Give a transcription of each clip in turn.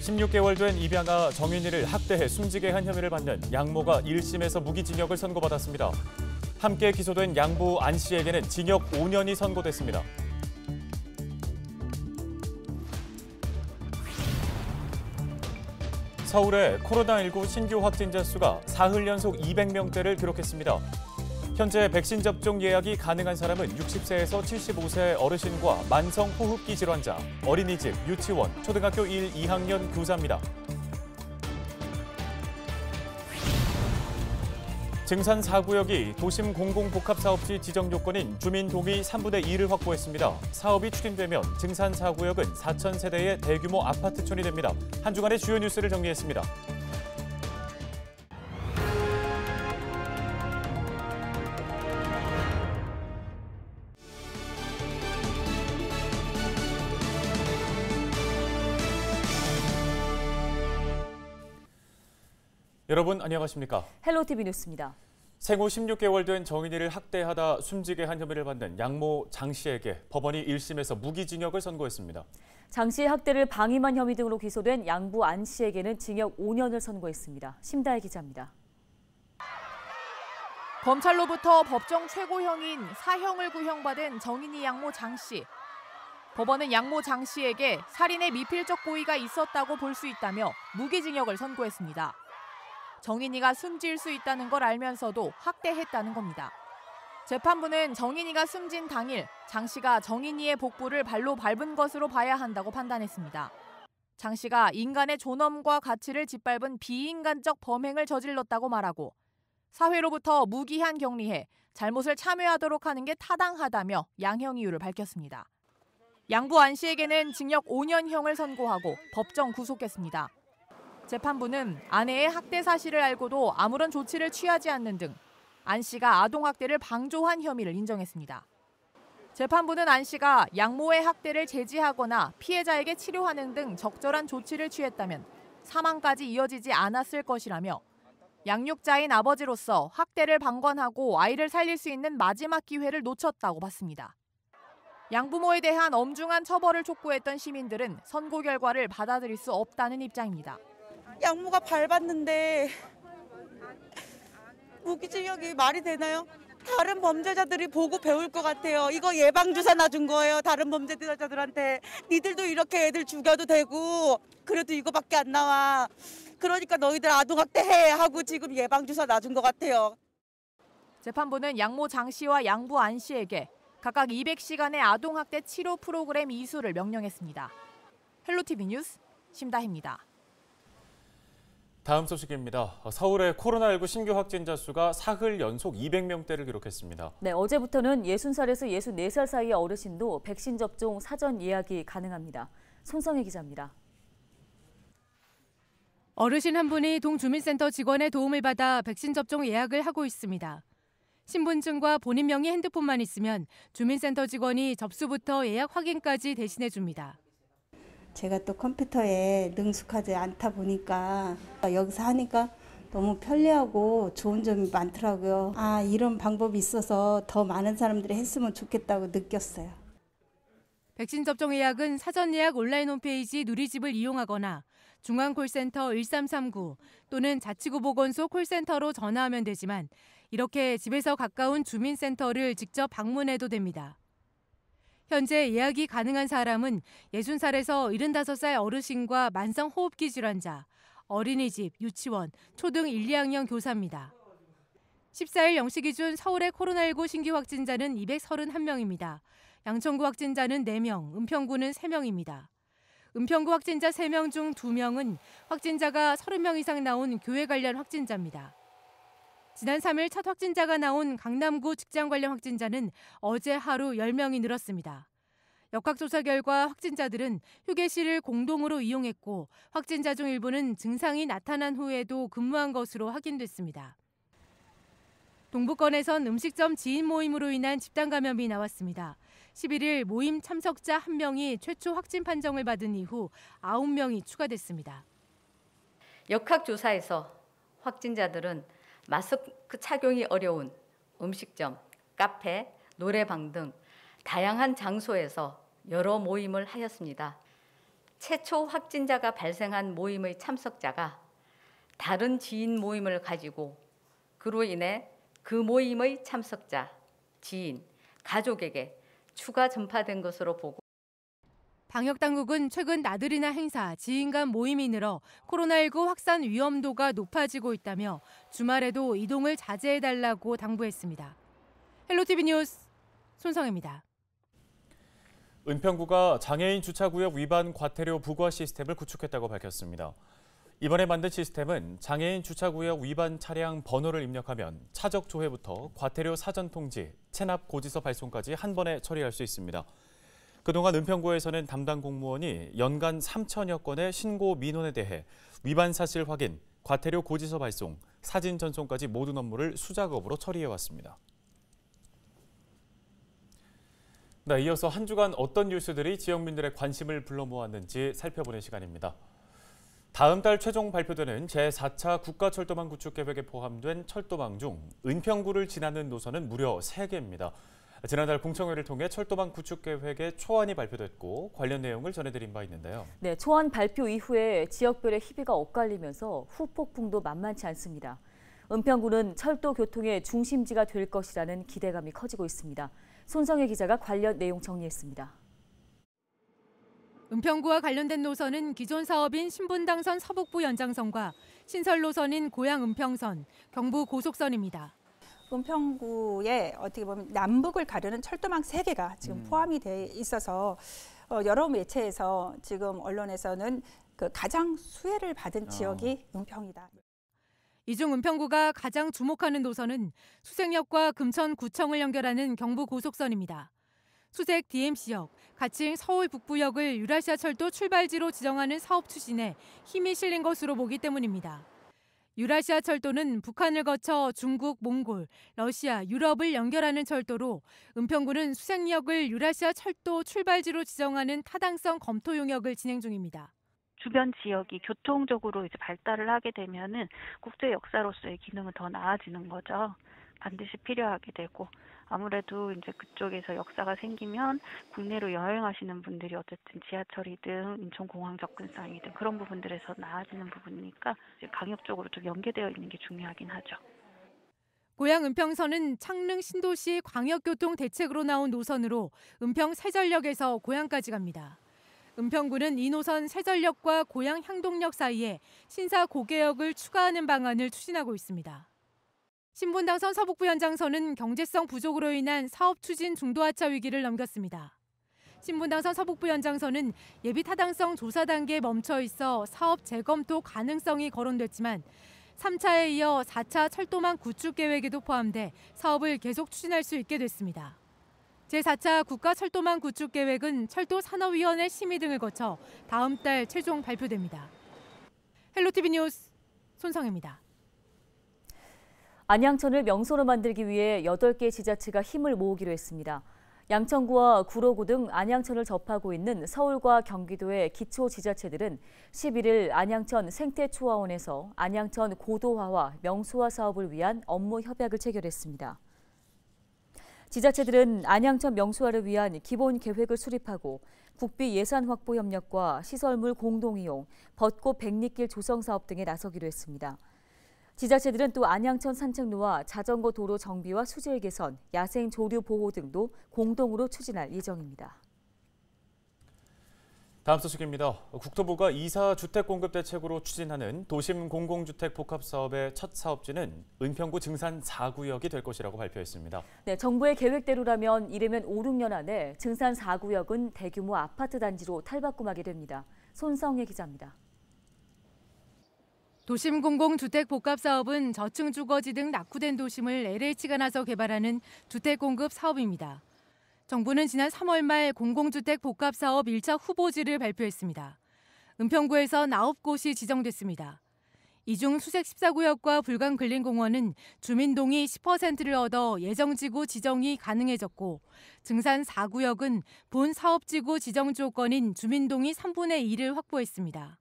16개월 된 입양아 정인이를 학대해 숨지게 한 혐의를 받는 양모가 1심에서 무기징역을 선고받았습니다. 함께 기소된 양부 안 씨에게는 징역 5년이 선고됐습니다. 서울의 코로나19 신규 확진자 수가 사흘 연속 200명대를 기록했습니다. 현재 백신 접종 예약이 가능한 사람은 60세에서 75세 어르신과 만성호흡기 질환자, 어린이집, 유치원, 초등학교 1, 2학년 교사입니다. 증산 4구역이 도심 공공복합사업지 지정 요건인 주민 동의 3분의 2를 확보했습니다. 사업이 추진되면 증산 4구역은 4,000세대의 대규모 아파트촌이 됩니다. 한 주간의 주요 뉴스를 정리했습니다. 여러분 안녕하십니까? 헬로티비 뉴스입니다. 생후 16개월 된 정인이를 학대하다 숨지게 한 혐의를 받는 양모 장 씨에게 법원이 1심에서 무기징역을 선고했습니다. 장 씨의 학대를 방임한 혐의 등으로 기소된 양부 안 씨에게는 징역 5년을 선고했습니다. 심다혜 기자입니다. 검찰로부터 법정 최고형인 사형을 구형받은 정인이 양모 장 씨. 법원은 양모 장 씨에게 살인의 미필적 고의가 있었다고 볼 수 있다며 무기징역을 선고했습니다. 정인이가 숨질 수 있다는 걸 알면서도 학대했다는 겁니다. 재판부는 정인이가 숨진 당일 장 씨가 정인이의 복부를 발로 밟은 것으로 봐야 한다고 판단했습니다. 장 씨가 인간의 존엄과 가치를 짓밟은 비인간적 범행을 저질렀다고 말하고 사회로부터 무기한 격리해 잘못을 참여하도록 하는 게 타당하다며 양형 이유를 밝혔습니다. 양부 안 씨에게는 징역 5년형을 선고하고 법정 구속했습니다. 재판부는 아내의 학대 사실을 알고도 아무런 조치를 취하지 않는 등 안 씨가 아동학대를 방조한 혐의를 인정했습니다. 재판부는 안 씨가 양모의 학대를 제지하거나 피해자에게 치료하는 등 적절한 조치를 취했다면 사망까지 이어지지 않았을 것이라며 양육자인 아버지로서 학대를 방관하고 아이를 살릴 수 있는 마지막 기회를 놓쳤다고 봤습니다. 양부모에 대한 엄중한 처벌을 촉구했던 시민들은 선고 결과를 받아들일 수 없다는 입장입니다. 양모가 밟았는데 무기징역이 말이 되나요? 다른 범죄자들이 보고 배울 것 같아요. 이거 예방주사 놔준 거예요. 다른 범죄자들한테. 니들도 이렇게 애들 죽여도 되고 그래도 이거밖에 안 나와. 그러니까 너희들 아동학대해 하고 지금 예방주사 놔준 것 같아요. 재판부는 양모 장 씨와 양부 안 씨에게 각각 200시간의 아동학대 치료 프로그램 이수를 명령했습니다. 헬로티비 뉴스 심다혜입니다. 다음 소식입니다. 서울의 코로나19 신규 확진자 수가 사흘 연속 200명대를 기록했습니다. 네, 어제부터는 60살에서 64살 사이의 어르신도 백신 접종 사전 예약이 가능합니다. 손성혜 기자입니다. 어르신 한 분이 동주민센터 직원의 도움을 받아 백신 접종 예약을 하고 있습니다. 신분증과 본인 명의 핸드폰만 있으면 주민센터 직원이 접수부터 예약 확인까지 대신해 줍니다. 제가 또 컴퓨터에 능숙하지 않다 보니까 여기서 하니까 너무 편리하고 좋은 점이 많더라고요. 아, 이런 방법이 있어서 더 많은 사람들이 했으면 좋겠다고 느꼈어요. 백신 접종 예약은 사전 예약 온라인 홈페이지 누리집을 이용하거나 중앙콜센터 1339 또는 자치구보건소 콜센터로 전화하면 되지만 이렇게 집에서 가까운 주민센터를 직접 방문해도 됩니다. 현재 예약이 가능한 사람은 60살에서 75살 어르신과 만성호흡기 질환자, 어린이집, 유치원, 초등 1, 2학년 교사입니다. 14일 0시 기준 서울의 코로나19 신규 확진자는 231명입니다. 양천구 확진자는 4명, 은평구는 3명입니다. 은평구 확진자 3명 중 2명은 확진자가 30명 이상 나온 교회 관련 확진자입니다. 지난 3일 첫 확진자가 나온 강남구 직장 관련 확진자는 어제 하루 10명이 늘었습니다. 역학조사 결과 확진자들은 휴게실을 공동으로 이용했고 확진자 중 일부는 증상이 나타난 후에도 근무한 것으로 확인됐습니다. 동부권에선 음식점 지인 모임으로 인한 집단 감염이 나왔습니다. 11일 모임 참석자 1명이 최초 확진 판정을 받은 이후 9명이 추가됐습니다. 역학조사에서 확진자들은 마스크 착용이 어려운 음식점, 카페, 노래방 등 다양한 장소에서 여러 모임을 하였습니다. 최초 확진자가 발생한 모임의 참석자가 다른 지인 모임을 가지고 그로 인해 그 모임의 참석자, 지인, 가족에게 추가 전파된 것으로 보고 방역당국은 최근 나들이나 행사, 지인 간 모임이 늘어 코로나19 확산 위험도가 높아지고 있다며 주말에도 이동을 자제해달라고 당부했습니다. 헬로티비 뉴스 손성혜입니다. 은평구가 장애인 주차구역 위반 과태료 부과 시스템을 구축했다고 밝혔습니다. 이번에 만든 시스템은 장애인 주차구역 위반 차량 번호를 입력하면 차적 조회부터 과태료 사전 통지, 체납 고지서 발송까지 한 번에 처리할 수 있습니다. 그동안 은평구에서는 담당 공무원이 연간 3천여 건의 신고 민원에 대해 위반 사실 확인, 과태료 고지서 발송, 사진 전송까지 모든 업무를 수작업으로 처리해왔습니다. 네, 이어서 한 주간 어떤 뉴스들이 지역민들의 관심을 불러 모았는지 살펴보는 시간입니다. 다음 달 최종 발표되는 제4차 국가철도망 구축 계획에 포함된 철도망 중 은평구를 지나는 노선은 무려 3개입니다. 지난달 공청회를 통해 철도망 구축 계획의 초안이 발표됐고 관련 내용을 전해드린 바 있는데요. 네, 초안 발표 이후에 지역별의 희비가 엇갈리면서 후폭풍도 만만치 않습니다. 은평구는 철도 교통의 중심지가 될 것이라는 기대감이 커지고 있습니다. 손성혜 기자가 관련 내용 정리했습니다. 은평구와 관련된 노선은 기존 사업인 신분당선 서북부 연장선과 신설 노선인 고양 은평선, 경부 고속선입니다. 은평구에 어떻게 보면 남북을 가르는 철도망 3개가 지금 포함이 돼 있어서 여러 매체에서 지금 언론에서는 그 가장 수혜를 받은 지역이 은평이다. 이 중 은평구가 가장 주목하는 노선은 수색역과 금천구청을 연결하는 경부 고속선입니다. 수색 DMC역, 가칭 서울 북부역을 유라시아 철도 출발지로 지정하는 사업 추진에 힘이 실린 것으로 보기 때문입니다. 유라시아 철도는 북한을 거쳐 중국, 몽골, 러시아, 유럽을 연결하는 철도로 은평구는 수색역을 유라시아 철도 출발지로 지정하는 타당성 검토 용역을 진행 중입니다. 주변 지역이 교통적으로 이제 발달을 하게 되면은 국제 역사로서의 기능은 더 나아지는 거죠. 반드시 필요하게 되고 아무래도 이제 그쪽에서 역사가 생기면 국내로 여행하시는 분들이 어쨌든 지하철이든 인천공항 접근성이든 그런 부분들에서 나아지는 부분이니까 이제 강역적으로 좀 연계되어 있는 게 중요하긴 하죠. 고양 은평선은 창릉 신도시 광역교통 대책으로 나온 노선으로 은평 세전역에서 고양까지 갑니다. 은평구는 이 노선 세전역과 고양 향동역 사이에 신사 고개역을 추가하는 방안을 추진하고 있습니다. 신분당선 서북부 연장선은 경제성 부족으로 인한 사업 추진 중도하차 위기를 넘겼습니다. 신분당선 서북부 연장선은 예비 타당성 조사 단계에 멈춰 있어 사업 재검토 가능성이 거론됐지만 3차에 이어 4차 철도망 구축 계획에도 포함돼 사업을 계속 추진할 수 있게 됐습니다. 제4차 국가철도망 구축 계획은 철도산업위원회 심의 등을 거쳐 다음 달 최종 발표됩니다. 헬로티비 뉴스 손성혜입니다. 안양천을 명소로 만들기 위해 8개 지자체가 힘을 모으기로 했습니다. 양천구와 구로구 등 안양천을 접하고 있는 서울과 경기도의 기초지자체들은 11일 안양천 생태초화원에서 안양천 고도화와 명소화 사업을 위한 업무 협약을 체결했습니다. 지자체들은 안양천 명소화를 위한 기본 계획을 수립하고 국비 예산 확보 협력과 시설물 공동이용, 벚꽃 백리길 조성 사업 등에 나서기로 했습니다. 지자체들은 또 안양천 산책로와 자전거 도로 정비와 수질 개선, 야생 조류 보호 등도 공동으로 추진할 예정입니다. 다음 소식입니다. 국토부가 2사 주택공급 대책으로 추진하는 도심 공공주택 복합사업의 첫 사업지는 은평구 증산 4구역이 될 것이라고 발표했습니다. 네, 정부의 계획대로라면 이르면 5, 6년 안에 증산 4구역은 대규모 아파트 단지로 탈바꿈하게 됩니다. 손성혜 기자입니다. 도심 공공주택 복합사업은 저층 주거지 등 낙후된 도심을 LH가 나서 개발하는 주택공급 사업입니다. 정부는 지난 3월 말 공공주택 복합사업 1차 후보지를 발표했습니다. 은평구에선 9곳이 지정됐습니다. 이 중 수색 14구역과 불강 근린공원은 주민동의 10%를 얻어 예정지구 지정이 가능해졌고 증산 4구역은 본 사업지구 지정 조건인 주민동의 3분의 2를 확보했습니다.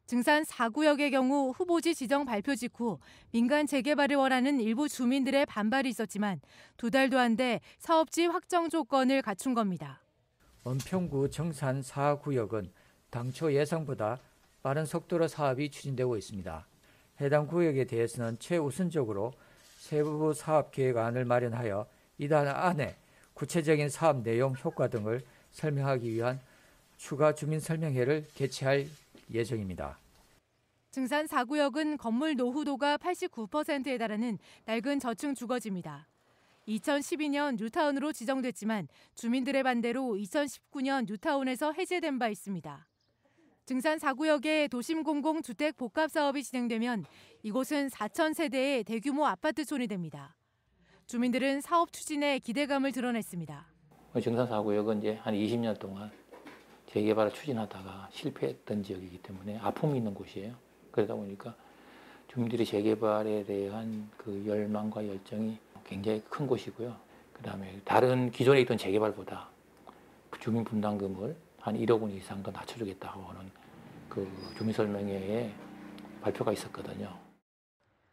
증산 4구역의 경우 후보지 지정 발표 직후 민간 재개발을 원하는 일부 주민들의 반발이 있었지만 2달도 안 돼 사업지 확정 조건을 갖춘 겁니다. 은평구 증산 4구역은 당초 예상보다 빠른 속도로 사업이 추진되고 있습니다. 해당 구역에 대해서는 최우선적으로 세부 사업 계획안을 마련하여 이달 안에 구체적인 사업 내용, 효과 등을 설명하기 위한 추가 주민 설명회를 개최할 예정입니다. 증산 4구역은 건물 노후도가 89%에 달하는 낡은 저층 주거지입니다. 2012년 뉴타운으로 지정됐지만 주민들의 반대로 2019년 뉴타운에서 해제된 바 있습니다. 증산 4구역에 도심 공공주택 복합 사업이 진행되면 이곳은 4,000세대의 대규모 아파트촌이 됩니다. 주민들은 사업 추진에 기대감을 드러냈습니다. 증산 4구역은 이제 한 20년 동안 재개발을 추진하다가 실패했던 지역이기 때문에 아픔이 있는 곳이에요. 그러다 보니까 주민들이 재개발에 대한 그 열망과 열정이 굉장히 큰 곳이고요. 그다음에 다른 기존에 있던 재개발보다 그 주민 분담금을 한 1억 원 이상 더 낮춰주겠다고 하는 그 주민설명회에 발표가 있었거든요.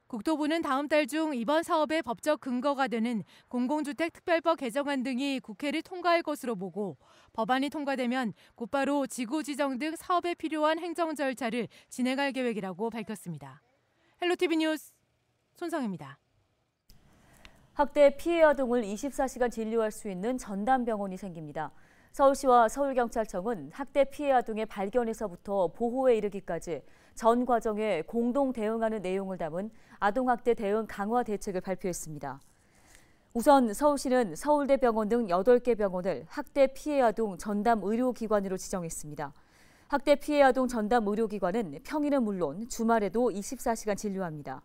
국토부는 다음 달 중 이번 사업의 법적 근거가 되는 공공주택특별법 개정안 등이 국회를 통과할 것으로 보고 법안이 통과되면 곧바로 지구 지정 등 사업에 필요한 행정 절차를 진행할 계획이라고 밝혔습니다. 헬로티비 뉴스 손성입니다. 학대 피해 아동을 24시간 진료할 수 있는 전담병원이 생깁니다. 서울시와 서울경찰청은 학대 피해 아동의 발견에서부터 보호에 이르기까지 전 과정에 공동 대응하는 내용을 담은 아동학대 대응 강화 대책을 발표했습니다. 우선 서울시는 서울대병원 등 8개 병원을 학대 피해 아동 전담 의료기관으로 지정했습니다. 학대 피해 아동 전담 의료기관은 평일은 물론 주말에도 24시간 진료합니다.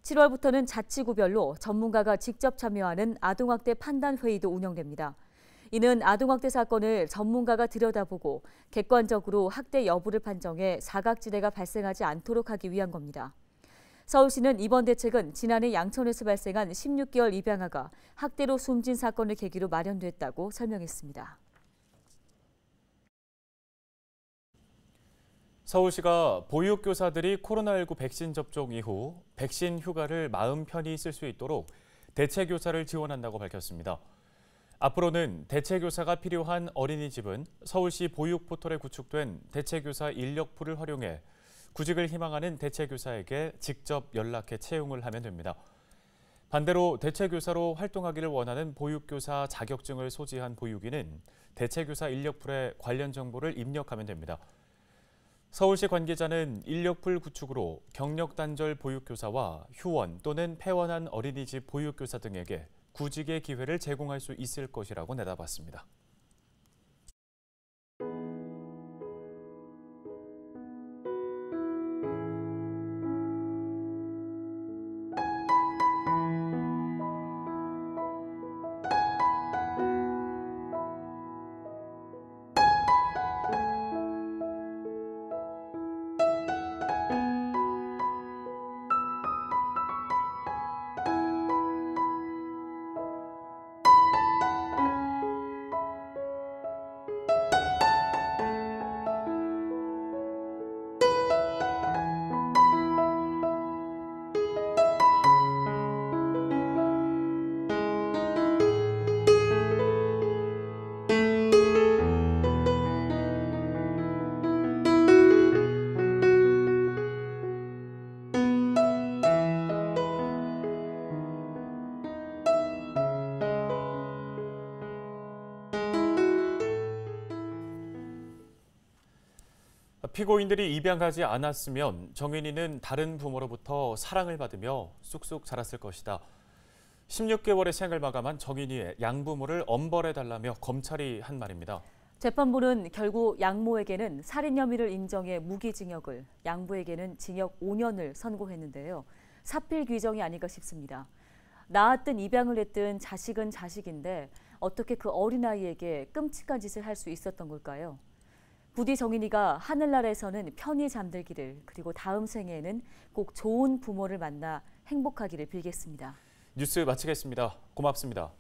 7월부터는 자치구별로 전문가가 직접 참여하는 아동학대 판단회의도 운영됩니다. 이는 아동학대 사건을 전문가가 들여다보고 객관적으로 학대 여부를 판정해 사각지대가 발생하지 않도록 하기 위한 겁니다. 서울시는 이번 대책은 지난해 양천에서 발생한 16개월 입양아가 학대로 숨진 사건을 계기로 마련됐다고 설명했습니다. 서울시가 보육교사들이 코로나19 백신 접종 이후 백신 휴가를 마음 편히 쓸 수 있도록 대체교사를 지원한다고 밝혔습니다. 앞으로는 대체교사가 필요한 어린이집은 서울시 보육포털에 구축된 대체교사 인력풀을 활용해 구직을 희망하는 대체교사에게 직접 연락해 채용을 하면 됩니다. 반대로 대체교사로 활동하기를 원하는 보육교사 자격증을 소지한 보육인은 대체교사 인력풀에 관련 정보를 입력하면 됩니다. 서울시 관계자는 인력풀 구축으로 경력 단절 보육교사와 휴원 또는 폐원한 어린이집 보육교사 등에게 구직의 기회를 제공할 수 있을 것이라고 내다봤습니다. 피고인들이 입양하지 않았으면 정인이는 다른 부모로부터 사랑을 받으며 쑥쑥 자랐을 것이다. 16개월의 생을 마감한 정인이의 양부모를 엄벌해달라며 검찰이 한 말입니다. 재판부는 결국 양모에게는 살인 혐의를 인정해 무기징역을, 양부에게는 징역 5년을 선고했는데요. 사필 규정이 아닌가 싶습니다. 낳았든 입양을 했든 자식은 자식인데 어떻게 그 어린아이에게 끔찍한 짓을 할 수 있었던 걸까요? 부디 정인이가 하늘나라에서는 편히 잠들기를, 그리고 다음 생에는 꼭 좋은 부모를 만나 행복하기를 빌겠습니다. 뉴스 마치겠습니다. 고맙습니다.